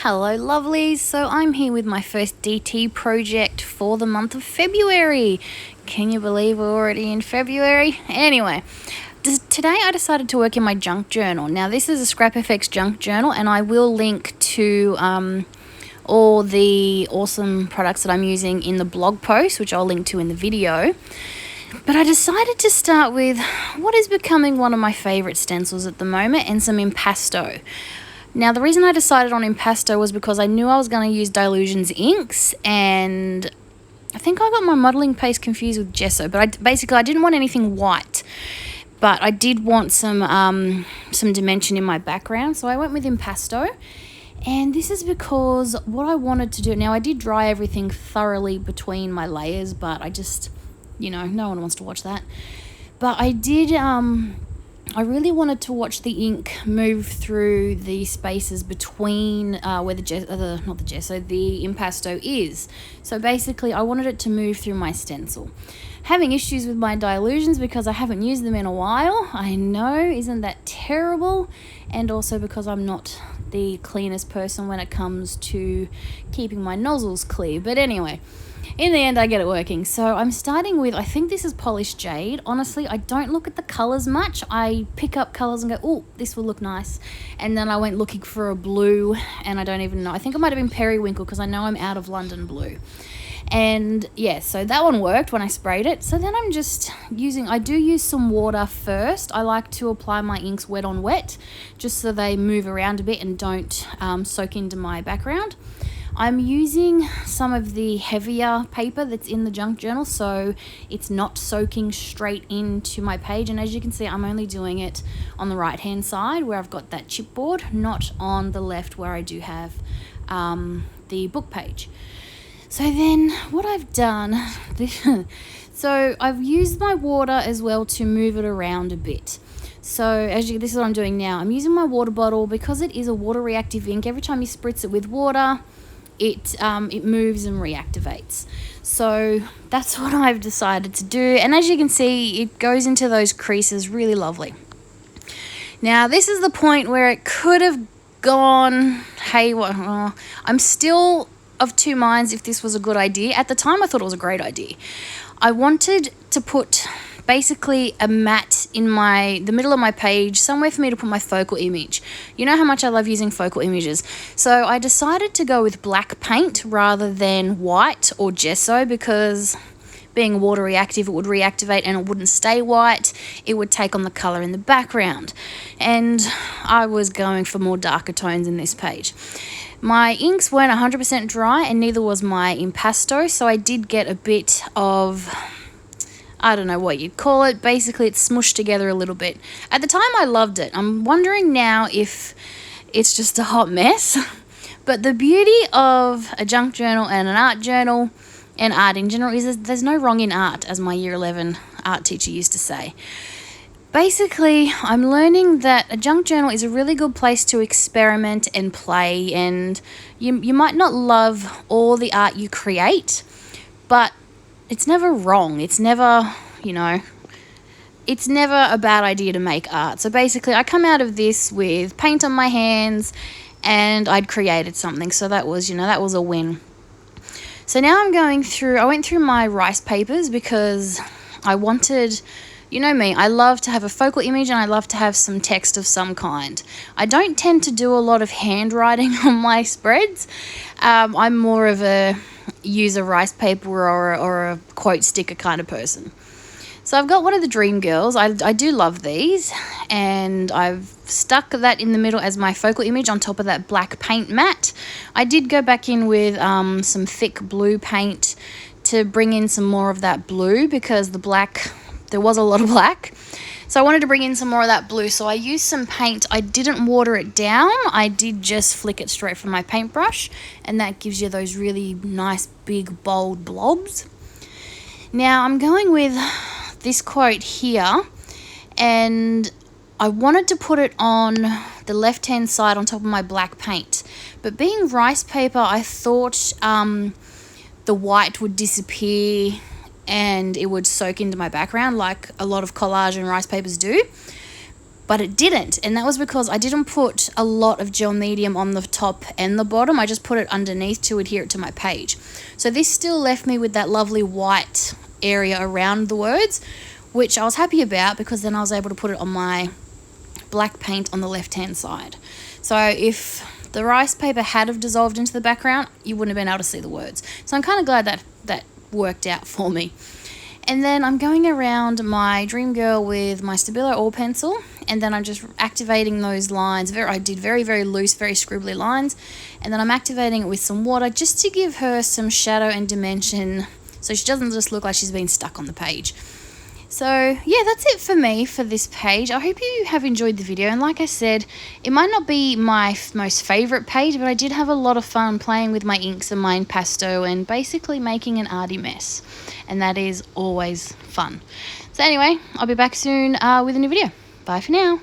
Hello lovelies, so I'm here with my first DT project for the month of February. Can you believe we're already in February? Anyway, today I decided to work in my junk journal. Now this is a ScrapFX junk journal and I will link to all the awesome products that I'm using in the blog post, which I'll link to in the video. But I decided to start with what is becoming one of my favourite stencils at the moment, and some impasto. Now the reason I decided on impasto was because I knew I was going to use Dylusions inks, and I think I got my modelling paste confused with gesso, but I didn't want anything white, but I did want some dimension in my background, so I went with impasto. And this is because what I wanted to do, now I did dry everything thoroughly between my layers, but I just, no one wants to watch that. But I did, I really wanted to watch the ink move through the spaces between where the impasto is. So basically I wanted it to move through my stencil. Having issues with my Dylusions because I haven't used them in a while. I know, isn't that terrible? And also because I'm not the cleanest person when it comes to keeping my nozzles clear. But anyway, in the end I get it working. So I'm starting with, I think this is Polished Jade. Honestly, I don't look at the colours much. I pick up colours and go, oh, this will look nice. And then I went looking for a blue, and I don't even know. I think it might have been Periwinkle because I know I'm out of London blue. And yeah, so that one worked when I sprayed it. So then I'm just I do use some water first. I like to apply my inks wet on wet, just so they move around a bit and don't soak into my background. I'm using some of the heavier paper that's in the junk journal, so it's not soaking straight into my page. And as you can see, I'm only doing it on the right hand side where I've got that chipboard, not on the left where I do have the book page. So then what I've done, so I've used my water as well to move it around a bit. So this is what I'm doing now. I'm using my water bottle because it is a water reactive ink. Every time you spritz it with water, it moves and reactivates. So that's what I've decided to do. And as you can see, it goes into those creases really lovely. Now this is the point where it could have gone haywire. I'm still of two minds if this was a good idea. At the time I thought it was a great idea. I wanted to put basically a mat in the middle of my page, somewhere for me to put my focal image. You know how much I love using focal images. So I decided to go with black paint rather than white or gesso, because being water reactive, it would reactivate and it wouldn't stay white. It would take on the color in the background. And I was going for more darker tones in this page. My inks weren't 100% dry, and neither was my impasto, so I did get a bit of, I don't know what you'd call it. Basically, it's smushed together a little bit. At the time, I loved it. I'm wondering now if it's just a hot mess. But the beauty of a junk journal and an art journal, and art in general, is there's no wrong in art, as my year 11 art teacher used to say. Basically, I'm learning that a junk journal is a really good place to experiment and play, and you might not love all the art you create, but it's never wrong. It's never, it's never a bad idea to make art. So basically, I come out of this with paint on my hands, and I'd created something. So that was, that was a win. So now I went through my rice papers because I wanted, you know me, I love to have a focal image and I love to have some text of some kind. I don't tend to do a lot of handwriting on my spreads. I'm more of a use a rice paper or a quote sticker kind of person. So I've got one of the Dream Girls. I do love these, and I've stuck that in the middle as my focal image on top of that black paint mat. I did go back in with some thick blue paint to bring in some more of that blue, because the black, there was a lot of black. So I wanted to bring in some more of that blue. So I used some paint. I didn't water it down. I did just flick it straight from my paintbrush, and that gives you those really nice, big, bold blobs. Now I'm going with this quote here, and I wanted to put it on the left-hand side on top of my black paint. But being rice paper, I thought the white would disappear and it would soak into my background like a lot of collage and rice papers do. but it didn't, and that was because I didn't put a lot of gel medium on the top and the bottom. I just put it underneath to adhere it to my page. So this still left me with that lovely white area around the words, which I was happy about because then I was able to put it on my black paint on the left hand side. So if the rice paper had have dissolved into the background, you wouldn't have been able to see the words. So I'm kind of glad that that worked out for me. And then I'm going around my Dream Girl with my Stabilo Oil Pencil, and then I'm just activating those lines. I did very, very loose, very scribbly lines, and then I'm activating it with some water just to give her some shadow and dimension so she doesn't just look like she's been stuck on the page. So yeah, that's it for me for this page. I hope you have enjoyed the video, and like I said, it might not be my most favourite page, but I did have a lot of fun playing with my inks and my impasto and basically making an arty mess, and that is always fun. So anyway, I'll be back soon with a new video. Bye for now.